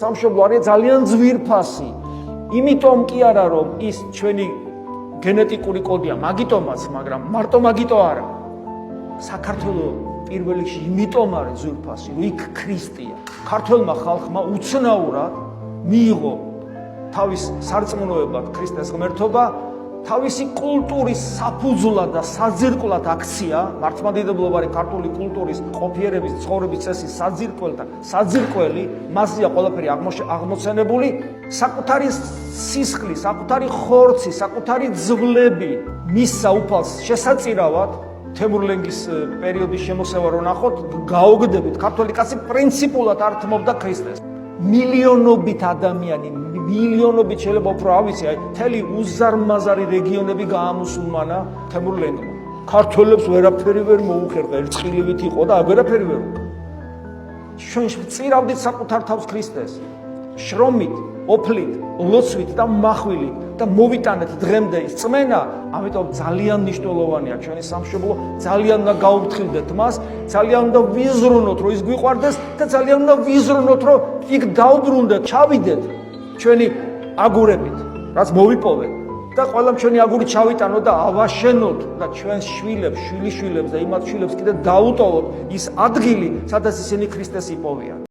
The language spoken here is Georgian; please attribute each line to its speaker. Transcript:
Speaker 1: სამშობლო არის ძალიან ძვირფასი. იმიტომ კი არა რომ ის ჩვენი გენეტიკური კოდია მაგიტომაც, მაგრამ მარტო მაგიტო არა. საქართველოს პირველ რიგში იმიტომ არის ძვირფასი, რომ იქ ქრისტეა. ქართველმა ხალხმა უცნაურად მიიღო თავის სარწმუნოებად ქრისტეს ღმერთობა, თავისი კულტურის საფუძვლად და საძირკვლად აქცია, მართლმადიდებლობა არის ქართული კულტურის ყოფიერების ცხოვრების წესის საძირკველი, მასზეა ყველაფერი აღმოცენებული, საკუთარი სისხლი, საკუთარი ხორცი, საკუთარი ძვლები მისცა უფალს შესაწირავად, თემურლენგის პერიოდის შემოსევა რო ნახოთ, გაოგდებით, ქართველი კაცი პრინციპულად არ თმობდა ქრისტეს. მილიონობით ადამიანი, მილიონობით შეიძლება უფრო ავიცი, მთელი უზარმაზარი რეგიონები გაამუსულმანა თემურლენგმა. ქართველებს ვერაფერი ვერ მოუხერხა, ერწყილივით იყო და ვერაფერი ვერ იყო. ჩვენ წირავდით საკუთარ თავს ქრისტეს, შრომით, ოფლით, ლოცვით და מחვილით და მოვიტანეთ დღემდე ის წმენა, ამიტომ ძალიან მნიშვნელოვანია ჩვენი სამშობლო, ძალიან უნდა გაუფრთხილდეთ მას, ძალიან უნდა ვიზრუნოთ, რომ ის გვიყვარდეს და ძალიან უნდა ვიზრუნოთ, რომ იქ დავბრუნდეთ, ჩავიდეთ ჩვენი აგურებით, რაც მოვიპოვეთ და ყველა ჩვენი აგური ჩავიტანოთ და ავაშენოთ და ჩვენს შვილებს, შვილიშვილებს და იმათ შვილებს კიდე დაუტოვოთ ის ადგილი, სადაც ისინი ქრისტეს იპოვიან.